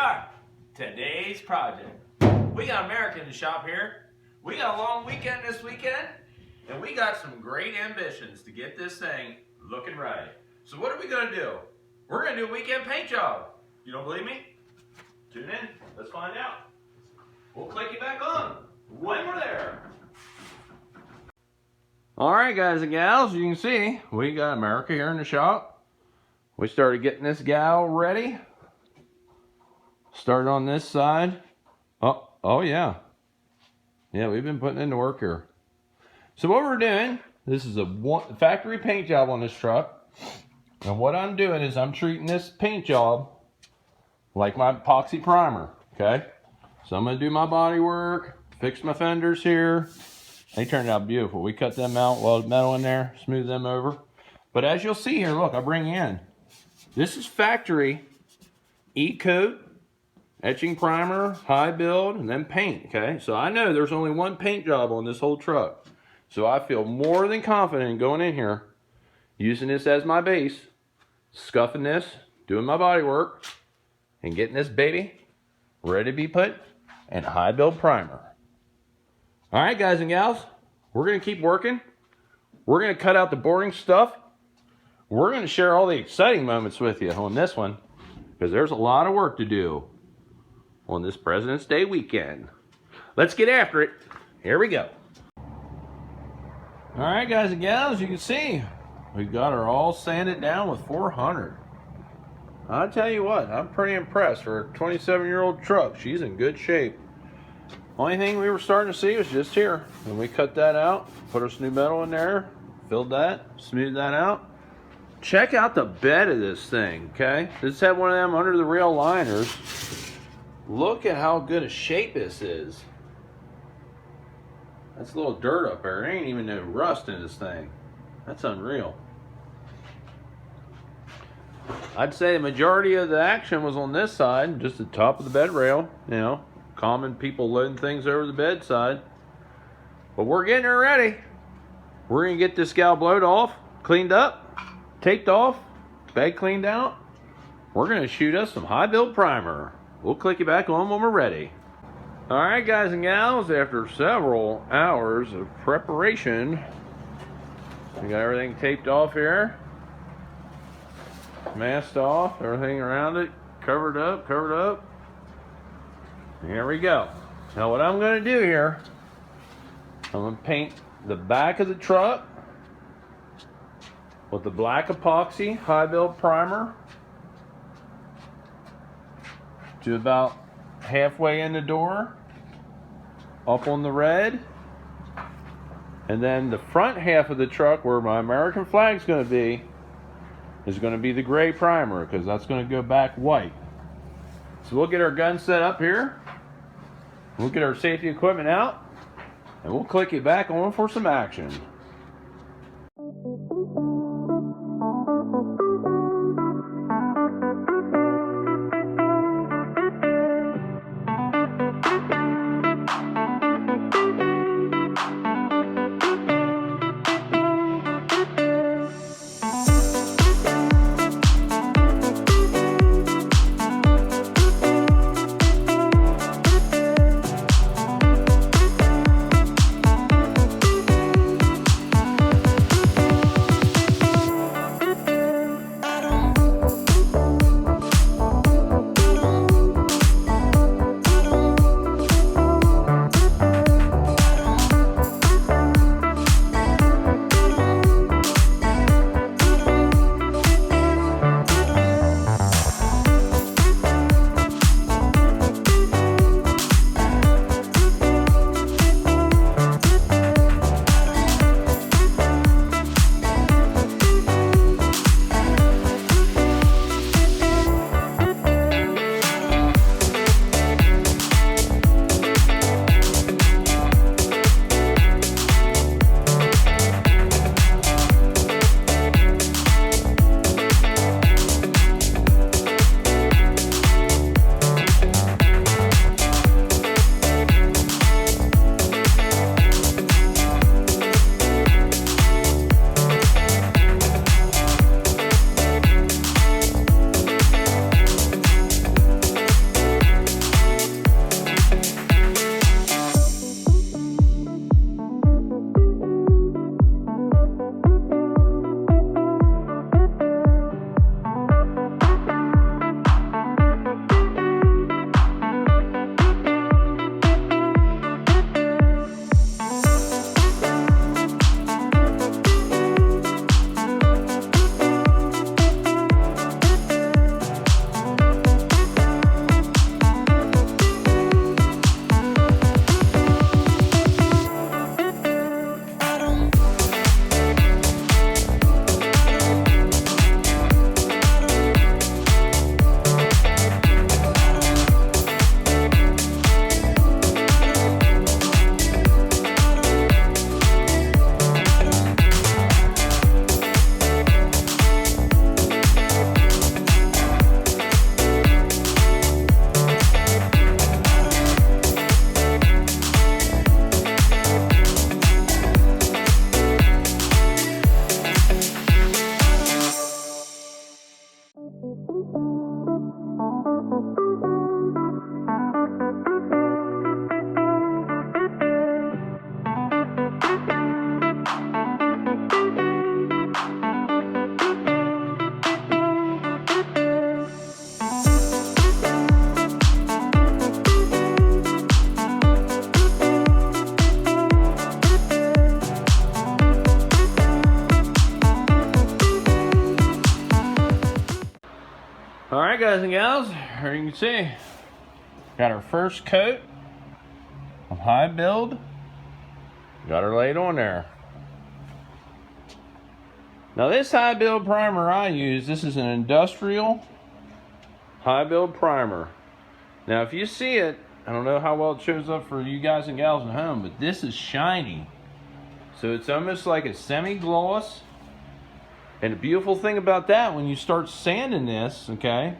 are. Today's project. We got Merica in the shop here. We got a long weekend this weekend, and we got some great ambitions to get this thing looking right. So what are we gonna do? We're gonna do a weekend paint job. You don't believe me? Tune in, let's find out. We'll click you back on when we're there. All right, guys and gals, you can see we got Merica here in the shop. We started getting this gal ready. Started on this side. Oh yeah. Yeah, we've been putting into work here. So what we're doing, this is a factory paint job on this truck. And what I'm doing is I'm treating this paint job like my epoxy primer, okay? So I'm gonna do my body work, fix my fenders here. They turned out beautiful. We cut them out, welded metal in there, smooth them over. But as you'll see here, look, I bring in, this is factory E-coat, etching primer, high build, and then paint, okay? So I know there's only one paint job on this whole truck. So I feel more than confident in going in here, using this as my base, scuffing this, doing my body work, and getting this baby ready to be put in high build primer. All right, guys and gals, we're gonna keep working. We're gonna cut out the boring stuff. We're gonna share all the exciting moments with you on this one, because there's a lot of work to do on this President's Day weekend. Let's get after it. Here we go. All right, guys and gals, you can see we got her all sanded down with 400. I'll tell you what, I'm pretty impressed. For a 27-year-old truck, she's in good shape. Only thing we were starting to see was just here. And we cut that out, put some new metal in there, filled that, smoothed that out. Check out the bed of this thing, okay? This had one of them under the rail liners. Look at how good a shape this is. That's a little dirt up there. There ain't even no rust in this thing. That's unreal. I'd say the majority of the action was on this side, just the top of the bed rail, you know, common people loading things over the bedside. But we're getting her ready. We're gonna get this gal blowed off, cleaned up, taped off, bed cleaned out. We're gonna shoot us some high build primer. We'll click you back on when we're ready. All right, guys and gals, after several hours of preparation, we got everything taped off here, masked off, everything around it, covered up. Here we go. Now what I'm gonna do here, I'm gonna paint the back of the truck with the black epoxy high build primer to about halfway in the door, up on the red, and then the front half of the truck where my American flag's going to be is going to be the gray primer, because that's going to go back white. So we'll get our gun set up here, we'll get our safety equipment out, and we'll click it back on for some action. Alright guys and gals, here you can see, got our first coat of high build. Got her laid on there. Now this high build primer I use, this is an industrial high build primer. Now if you see it, I don't know how well it shows up for you guys and gals at home, but this is shiny. So it's almost like a semi-gloss. And the beautiful thing about that, when you start sanding this, okay,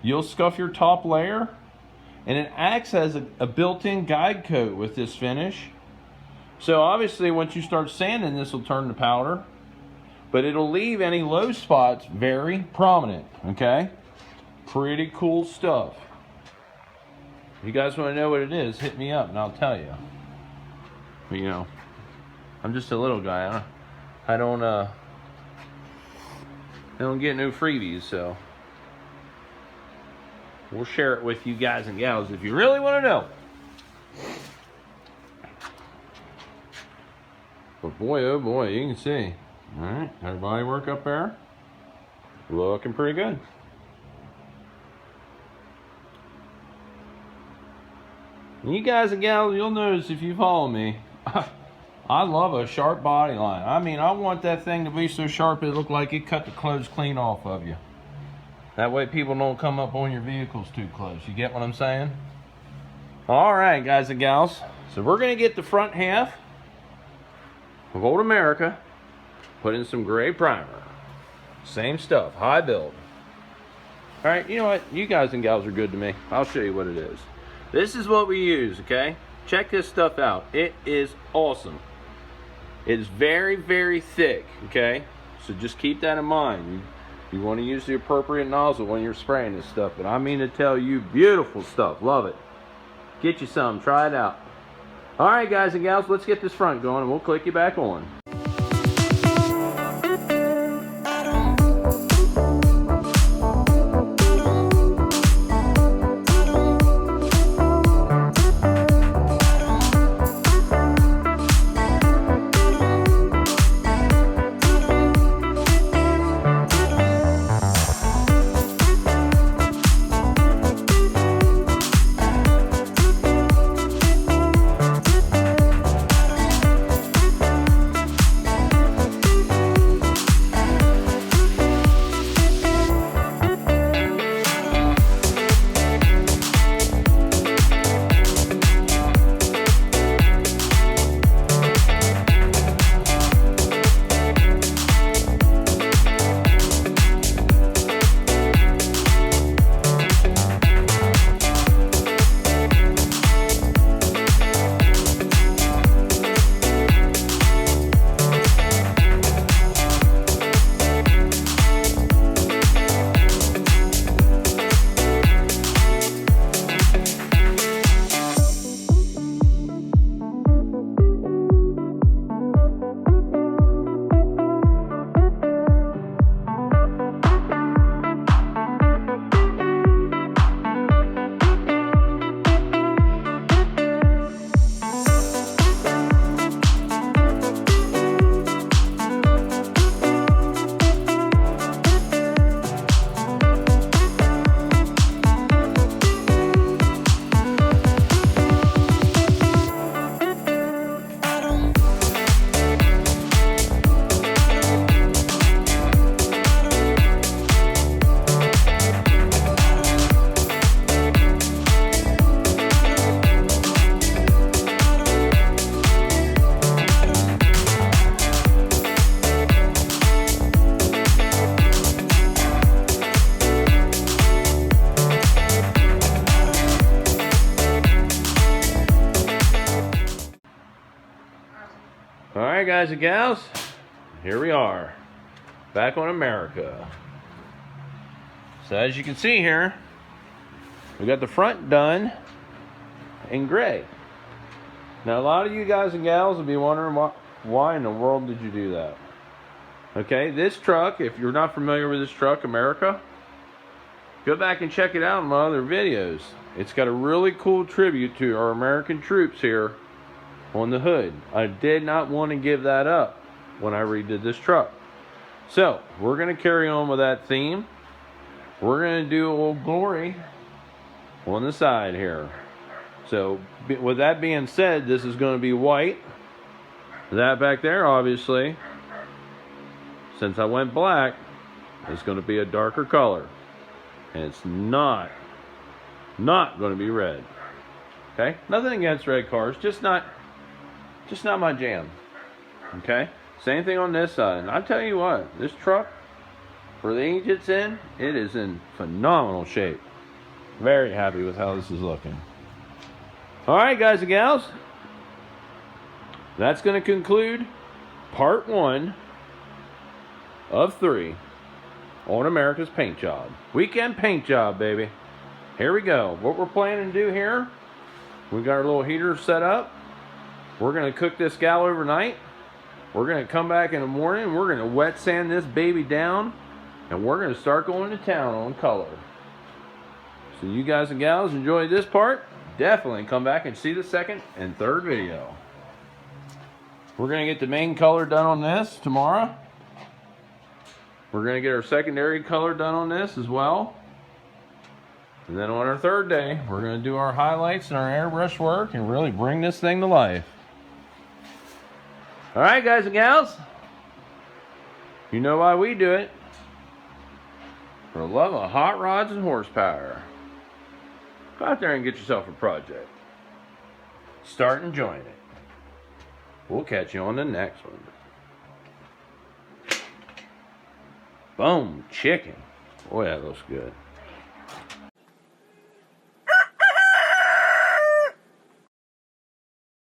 you'll scuff your top layer, and it acts as a built-in guide coat with this finish. So obviously once you start sanding, this will turn to powder, but it'll leave any low spots very prominent, okay? Pretty cool stuff. If you guys want to know what it is, hit me up and I'll tell you. But you know, I'm just a little guy. I don't get no freebies, so we'll share it with you guys and gals if you really want to know. But boy, oh boy, you can see. All right, everybody work up there. Looking pretty good. And you guys and gals, you'll notice if you follow me, I love a sharp body line. I mean, I want that thing to be so sharp it look like it cut the clothes clean off of you. That way people don't come up on your vehicles too close. You get what I'm saying? All right, guys and gals. So we're going to get the front half of old Merica, put in some gray primer. Same stuff, high build. All right, you know what? You guys and gals are good to me. I'll show you what it is. This is what we use, okay? Check this stuff out. It is awesome. It's very, very thick, okay? So just keep that in mind. You want to use the appropriate nozzle when you're spraying this stuff. But I mean to tell you, beautiful stuff. Love it. Get you some. Try it out. All right, guys and gals, let's get this front going and we'll click you back on. Alright guys and gals, here we are, back on Merica. So as you can see here, we got the front done in gray. Now a lot of you guys and gals will be wondering why in the world did you do that? Okay, this truck, if you're not familiar with this truck, Merica, go back and check it out in my other videos. It's got a really cool tribute to our American troops here on the hood. I did not want to give that up when I redid this truck. So we're going to carry on with that theme. we're going to do Old Glory on the side here. So with that being said, this is going to be white. That back there, obviously, since I went black, it's going to be a darker color. And it's not going to be red. Okay? Nothing against red cars, just not my jam. Okay? Same thing on this side. And I'll tell you what, this truck, for the age it's in, it is in phenomenal shape. Very happy with how this is looking. Alright, guys and gals. That's going to conclude part 1 of 3 on America's paint job. Weekend paint job, baby. Here we go. What we're planning to do here, we got our little heater set up. We're going to cook this gal overnight. We're going to come back in the morning. We're going to wet sand this baby down. And we're going to start going to town on color. So you guys and gals enjoyed this part. Definitely come back and see the second and third video. We're going to get the main color done on this tomorrow. We're going to get our secondary color done on this as well. And then on our third day, we're going to do our highlights and our airbrush work and really bring this thing to life. Alright, guys and gals. You know why we do it. For the love of hot rods and horsepower. Go out there and get yourself a project. Start enjoying it. We'll catch you on the next one. Boom, chicken. Boy, that looks good.